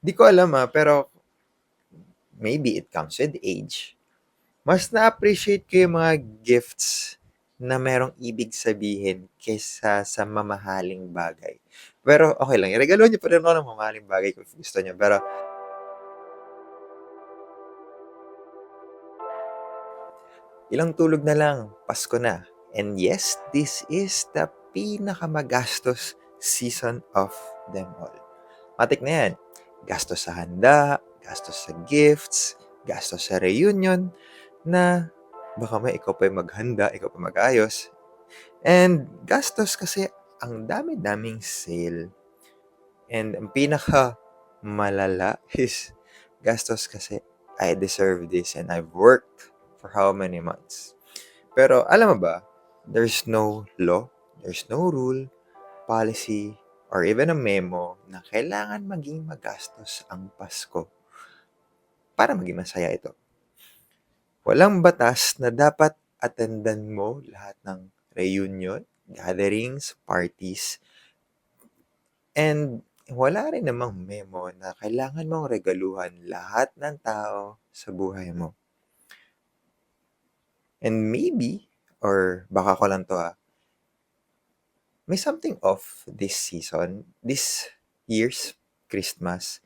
Di ko alam pero maybe it comes with age. Mas na-appreciate ko yung mga gifts na merong ibig sabihin kaysa sa mamahaling bagay. Pero okay lang, iregalo niyo pa rin ako ng mamahaling bagay kung gusto niyo. Pero ilang tulog na lang, Pasko na. And yes, this is the pinakamagastos season of them all. Matik na yan. Gastos sa handa, gastos sa gifts, gastos sa reunion, na baka may ikaw pa yung maghanda, ikaw pa mag-ayos. And gastos kasi ang dami-daming sale. And ang pinaka malala is gastos kasi I deserve this and I've worked for how many months. Pero alam mo ba, there's no law, there's no rule, policy, or even a memo na kailangan maging magastos ang Pasko para maging masaya ito. Walang batas na dapat attendan mo lahat ng reunion, gatherings, parties, and wala rin namang memo na kailangan mong regaluhan lahat ng tao sa buhay mo. And maybe, or baka ko lang to may something off this season, this year's Christmas.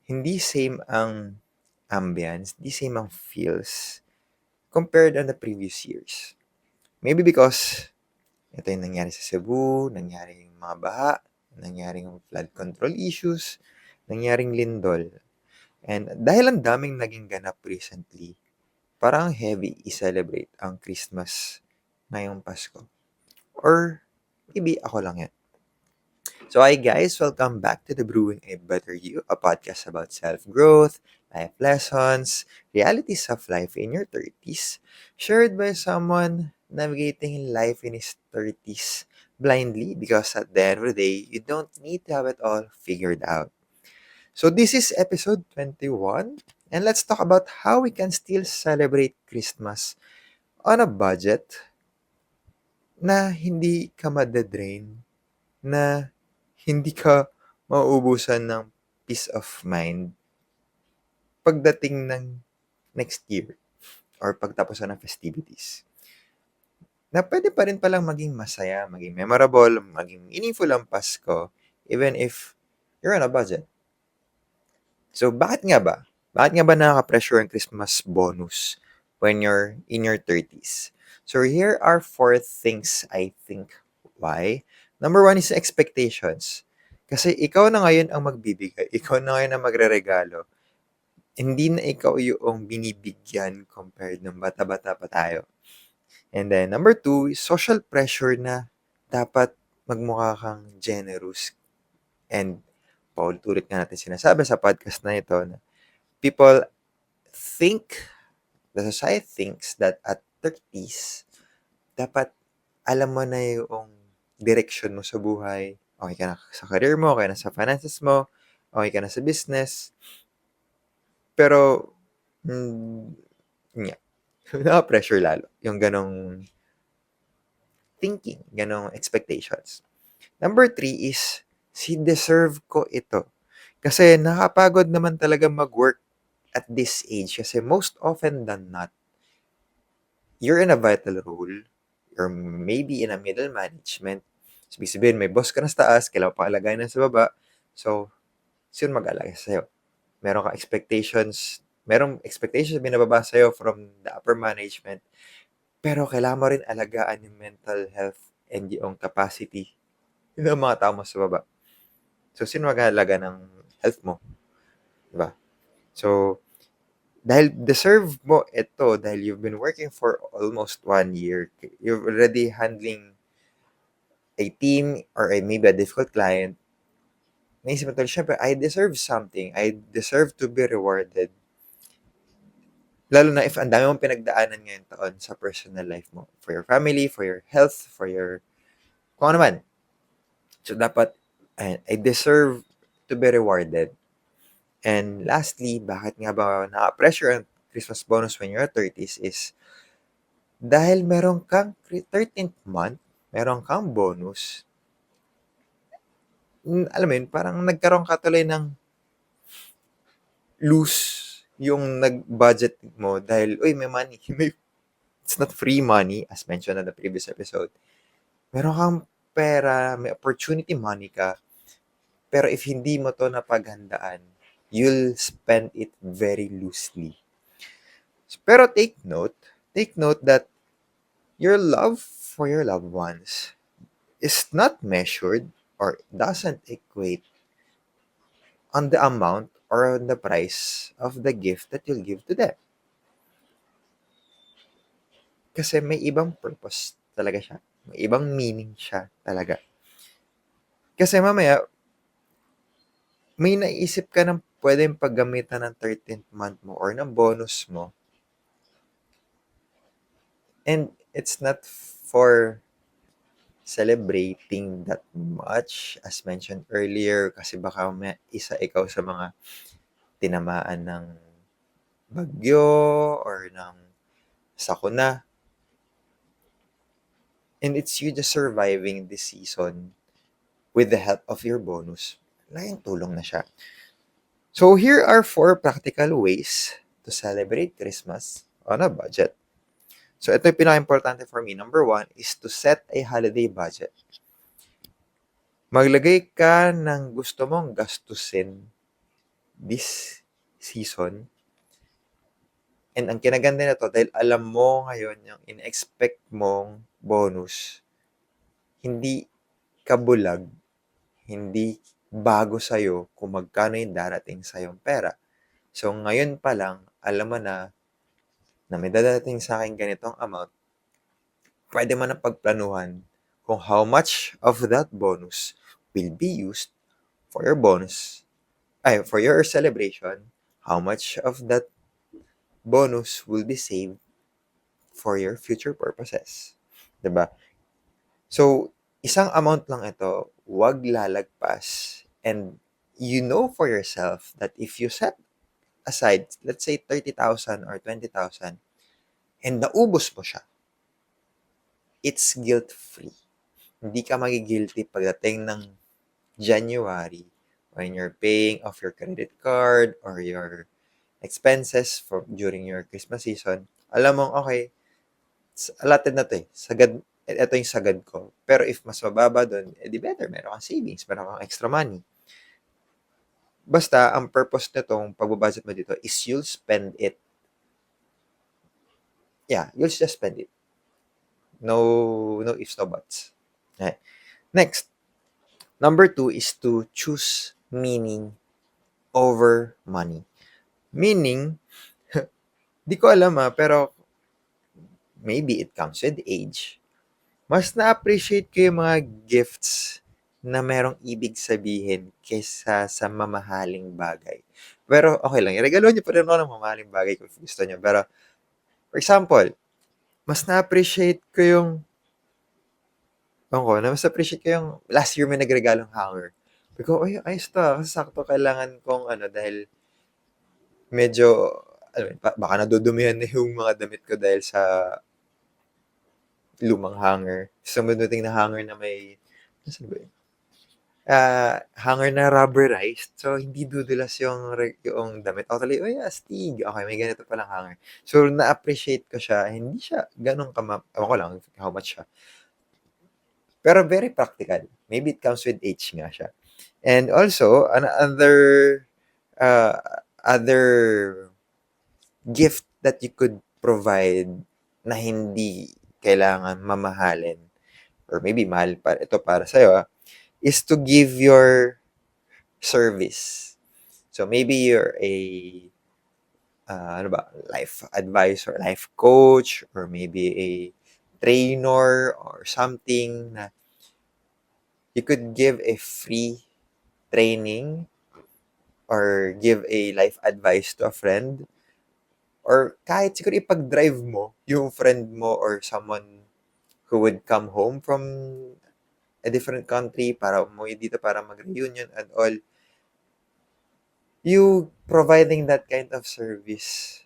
Hindi same ang ambience, hindi same ang feels compared on the previous years. Maybe because ito yung nangyari sa Cebu, nangyari yung mga baha, nangyari yung flood control issues, nangyaring lindol. And dahil ang daming naging ganap recently, parang heavy i-celebrate ang Christmas ngayong Pasko. Or maybe ako lang yan. So hi guys, welcome back to the Brewing a Better You, a podcast about self-growth, life lessons, realities of life in your 30s, shared by someone navigating life in his 30s blindly because at the end of the day, you don't need to have it all figured out. So this is episode 21, and let's talk about how we can still celebrate Christmas on a budget na hindi ka madadrain, na hindi ka mauubusan ng peace of mind pagdating ng next year or pagtapos ng festivities. Na pwede pa rin palang maging masaya, maging memorable, maging meaningful ang Pasko even if you're on a budget. So bakit nga ba? Bakit nga ba nakaka-pressure ang Christmas bonus when you're in your 30s? So here are 4 things I think why. Number 1 is expectations. Kasi ikaw na ngayon ang magbibigay, ikaw na ngayon ang magreregalo. Hindi na ikaw yung binibigyan compared nung bata-bata pa tayo. And then number 2 is social pressure na dapat magmukha kang generous. And paulit-ulit nga natin sinasabi sa podcast na ito na people think, the society thinks that at 30s, dapat alam mo na yung direction mo sa buhay. Okay ka na sa career mo, okay na sa finances mo, okay ka na sa business. Pero, yun nga, naka-pressure lalo yung ganong thinking, ganong expectations. Number 3 is, deserve ko ito. Kasi nakapagod naman talaga mag-work at this age kasi most often than not, you're in a vital role or maybe in a middle management. So, ibig sabihin, may boss ka na sa taas, kailangan pa alagayan na sa baba. So, sino mag-alaga sa'yo? Merong expectations binababa sa'yo from the upper management, pero kailangan mo rin alagaan yung mental health and yung capacity ng mga tao mo sa baba. So, sino mag-aalaga ng health mo? Diba? So, dahil deserve mo ito, dahil you've been working for almost 1 year, you're already handling a team or maybe a difficult client, naisip mo tuloy, syempre, I deserve something. I deserve to be rewarded. Lalo na if ang dami mong pinagdaanan ngayon taon sa personal life mo. For your family, for your health, for your kung ano man. So, dapat, I deserve to be rewarded. And lastly, bakit nga ba naka-pressure ang Christmas bonus when you're 30s is dahil meron kang 13th month, meron kang bonus. Alam mo yun, parang nagkaroon ka tuloy ng loose yung nag-budget mo dahil, uy, may money. It's not free money, as mentioned on the previous episode. Meron kang pera, may opportunity money ka, pero if hindi mo to napaghandaan, you'll spend it very loosely. Pero take note that your love for your loved ones is not measured or doesn't equate on the amount or on the price of the gift that you'll give to them. Kasi may ibang purpose talaga siya. May ibang meaning siya talaga. Kasi mamaya, may naisip ka ng pwedeng paggamitan ng 13th month mo or ng bonus mo. And it's not for celebrating that much as mentioned earlier kasi baka may isa ikaw sa mga tinamaan ng bagyo or ng sakuna. And it's you just surviving this season with the help of your bonus. Laking tulong na siya. So here are 4 practical ways to celebrate Christmas on a budget. So ito yung pinaka-importante for me. Number 1 is to set a holiday budget. Maglagay ka ng gusto mong gastusin this season. And ang kinaganda nito dahil alam mo ngayon yung in-expect mong bonus, hindi ka bulag, hindi bago sa'yo kung magkano yung darating sa'yong pera. So ngayon pa lang, alam mo na may dadating sa akin ganitong amount, pwede mo na pagplanuhan kung how much of that bonus will be used for your for your celebration, how much of that bonus will be saved for your future purposes. 'Di ba? So, isang amount lang ito, wag lalagpas. And you know for yourself that if you set aside, let's say 30,000 or 20,000, and naubos mo siya, it's guilt-free. Hindi ka magigilty pagdating ng January when you're paying off your credit card or your expenses during your Christmas season. Alam mo, okay, allotted na to eh. Sagad, ito yung sagad ko. Pero if mas mababa doon, edi better, meron kang savings, meron kang extra money. Basta, ang purpose nitong pagbabudget mo dito is you'll spend it. Yeah, you'll just spend it. No ifs, no buts. Okay. Next, number 2 is to choose meaning over money. Meaning, di ko alam pero maybe it comes with age. Mas na-appreciate ko yung mga gifts na merong ibig sabihin kaysa sa mamahaling bagay. Pero okay lang, iregalo niyo pa rin ako ng mamahaling bagay kung gusto niyo. Pero, for example, mas na-appreciate ko yung mas appreciate ko yung last year may nagregalong hanger. Sabi ko, ay, ayos to. Kasi sakto kailangan kong dahil medyo, baka nadudumihan na yung mga damit ko dahil sa lumang hanger. Sumuduting na hanger na may, ano ba yun? Hanger na rubberized. So, hindi dudulas yung damit. Totally, oh yeah, astig. Okay, may ganito palang hanger. So, na-appreciate ko siya. Hindi siya ganun ewan ko lang how much siya. Pero very practical. Maybe it comes with age nga siya. And also, uh, other gift that you could provide na hindi kailangan mamahalin or maybe mahal pa ito para sa'yo is to give your service. So maybe you're a life advisor, life coach, or maybe a trainer or something na you could give a free training or give a life advice to a friend or kahit siguro ipag-drive mo yung friend mo or someone who would come home from a different country para umuwi dito para mag-reunion and all. You providing that kind of service,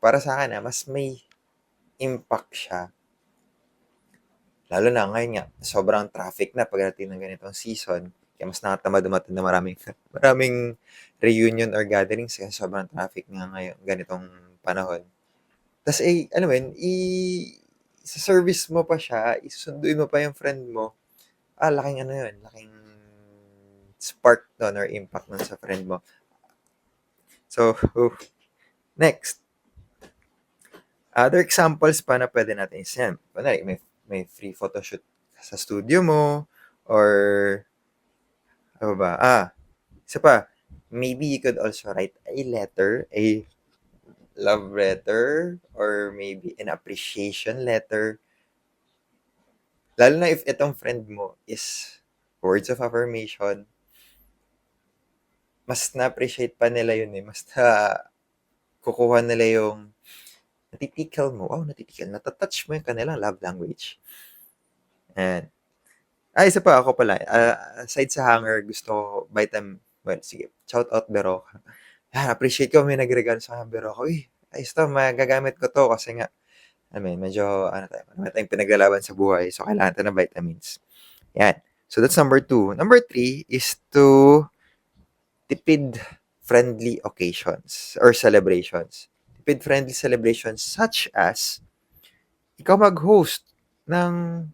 para sa akin mas may impact siya. Lalo na ngayon nga, sobrang traffic na pagdating ng ganitong season. Kaya mas nakatamad umattend na maraming reunion or gatherings kasi sobrang traffic nga ngayon, ganitong panahon. Tas alam mo yun, sa service mo pa siya, susunduin mo pa yung friend mo. Laking ano yun, laking spark nun or impact nun sa friend mo. So, next. Other examples pa na pwede natin isend. Kunwari, may free photoshoot sa studio mo, or ano ba? Isa pa, maybe you could also write a letter, a love letter, or maybe an appreciation letter. Lalo na if itong friend mo is words of affirmation, mas na-appreciate pa nila yun eh. Mas kukuha nila yung natitikel mo. Natitikel. Natatouch mo yung kanilang love language. And, isa pa ako pala. Aside sa hanger, gusto ko well, sige, shout out Beroka. Appreciate ko may nagregalo sa akin Beroka. Ayos to, magagamit ko to kasi nga, medyo, marami tayong pinaglalaban sa buhay. So, kailangan tayo ng vitamins. Yan. So, that's number 2. Number 3 is to tipid-friendly occasions or celebrations. Tipid-friendly celebrations such as ikaw mag-host ng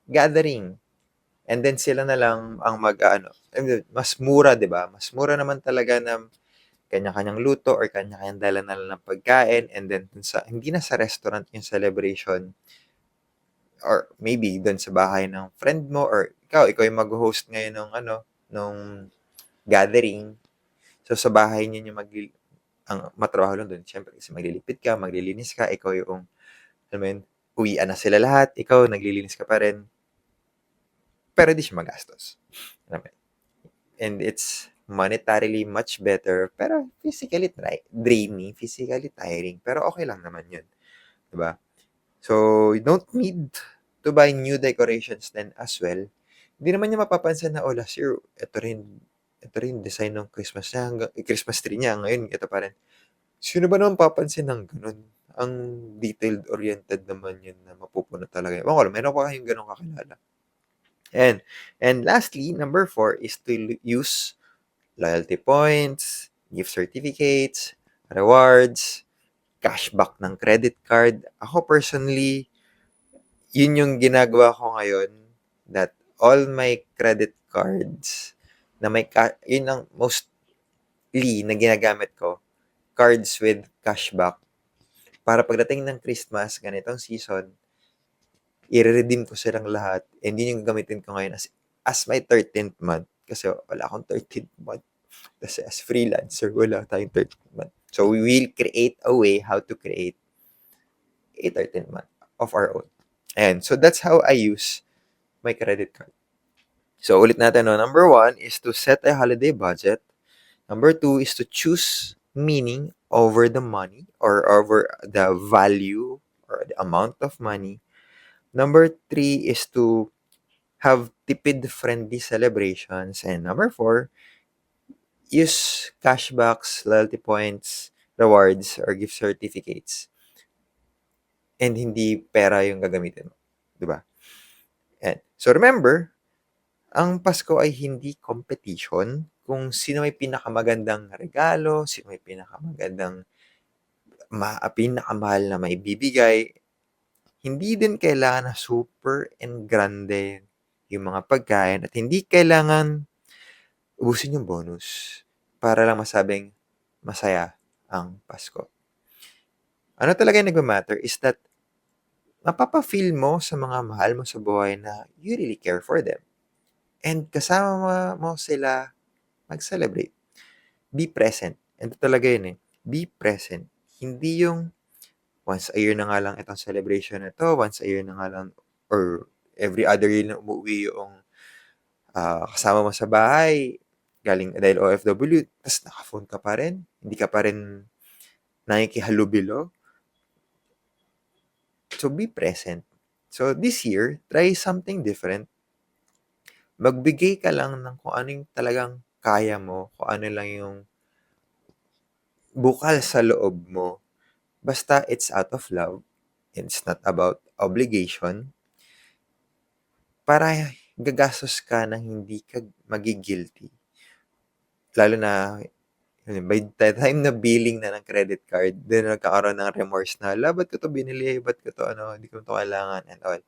gathering and then sila na lang ang mas mura, 'di ba? Mas mura naman talaga na kanya-kanyang luto or kanya-kanyang dala na lang ng pagkain, and then hindi na sa restaurant yung celebration, or maybe doon sa bahay ng friend mo, or ikaw yung mag-host ngayon ng nung gathering. So sa bahay niyo ang matrabaho lang doon, syempre kasi maglilipid ka, maglilinis ka, ikaw yung uwian na sila lahat, ikaw naglilinis ka pa rin, pero di siya magastos. And it's monetarily much better, pero physically draining, physically tiring, pero okay lang naman yun. Diba? So, you don't need to buy new decorations then as well. Hindi naman niya mapapansin na, last year, ito rin design ng Christmas niya, Christmas tree niya, ngayon, ito pa rin. Sino ba naman papansin ng ganun? Ang detailed-oriented naman yun na mapupuno talaga. Ewan ko lang, meron pa kayong ganun kakilala. And lastly, number 4 is to use loyalty points, gift certificates, rewards, cashback ng credit card. Ako personally, yun yung ginagawa ko ngayon, that all my credit cards na yun ang mostly na ginagamit ko, cards with cashback. Para pagdating ng Christmas, ganitong season, i-redeem ko silang lahat. And yun yung gamitin ko ngayon as my 13th month. Kasi wala akong 13th month. Kasi as freelancer, wala tayong 13th month. So, we will create a way how to create a 13th month of our own. And so, that's how I use my credit card. So, ulit natin, no? Number 1 is to set a holiday budget. Number 2 is to choose meaning over the money or over the value or the amount of money. Number 3 is to have tipid-friendly celebrations. And number 4, use cashbacks, loyalty points, rewards, or gift certificates. And hindi pera yung gagamitin mo. Diba? And, so remember, ang Pasko ay hindi competition kung sino may pinakamagandang regalo, sino may pinakamagandang pinakamahal na maibibigay. Hindi din kailangan na super and grande yung mga pagkain at hindi kailangan ubusin yung bonus para lang masabing masaya ang Pasko. Ano talaga yung nagmamatter is that mapapa-feel mo sa mga mahal mo sa buhay na you really care for them. And kasama mo sila mag-celebrate. Be present. And talaga yun eh. Be present. Hindi yung once a year na nga lang itong celebration na to, once a year na nga lang, or every other year na umuwi yung kasama mo sa bahay, dahil OFW, tapos naka-phone ka pa rin, hindi ka pa rin nakikihalubilo. So, be present. So, this year, try something different. Magbigay ka lang ng kung ano yung talagang kaya mo, kung ano lang yung bukal sa loob mo. Basta it's out of love. It's not about obligation. Para gagastos ka na hindi ka magigilty. lalo na by the time na billing na ng credit card, dun nagkakaroon ng remorse na, "Hala, ba't ko 'to binili? Ba't ko 'to ano, hindi ko 'to kailangan," and all.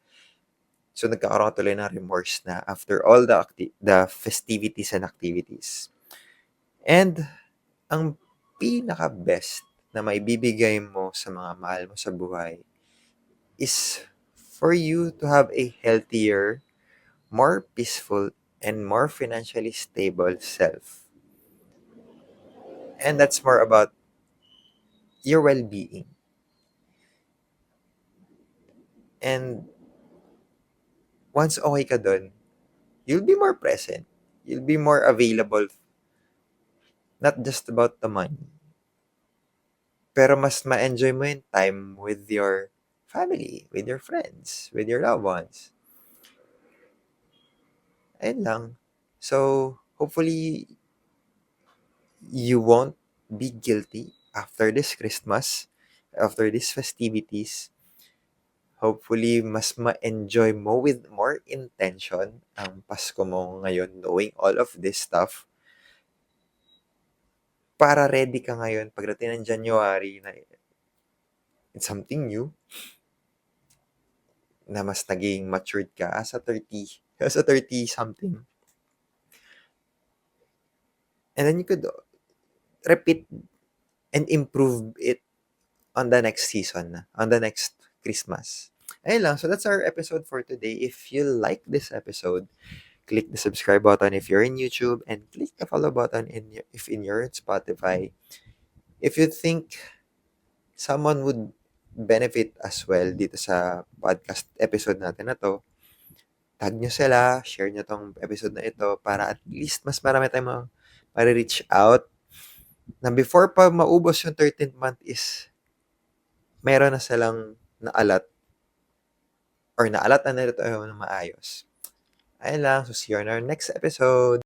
So, nagkakaroon ka tuloy ng remorse na after all the festivities and activities. And ang pinaka-best na maibibigay mo sa mga mahal mo sa buhay is for you to have a healthier, more peaceful, and more financially stable self. And that's more about your well-being. And once okay ka dun, you'll be more present. You'll be more available, not just about the money, pero mas ma-enjoy mo yung time with your family, with your friends, with your loved ones. Ayun lang. So, hopefully, you won't be guilty after this Christmas, after these festivities. Hopefully, mas ma-enjoy mo with more intention ang Pasko mo ngayon, knowing all of this stuff. Para ready ka ngayon pagdating ng January na it's something new, na mas naging matured ka as a 30 something. And then you could repeat and improve it on the next season, on the next Christmas. Ayun lang. So that's our episode for today. If you like this episode, click the subscribe button if you're in YouTube, and click the follow button if you're in Spotify. If you think someone would benefit as well dito sa podcast episode natin na to, tag nyo sila, share nyo tong episode na ito para at least mas marami tayong ma-reach out na before pa maubos yung 13th month is meron na silang naalat or naalatan na nila tayo ng maayos. Ayun lang. So, see you on our next episode.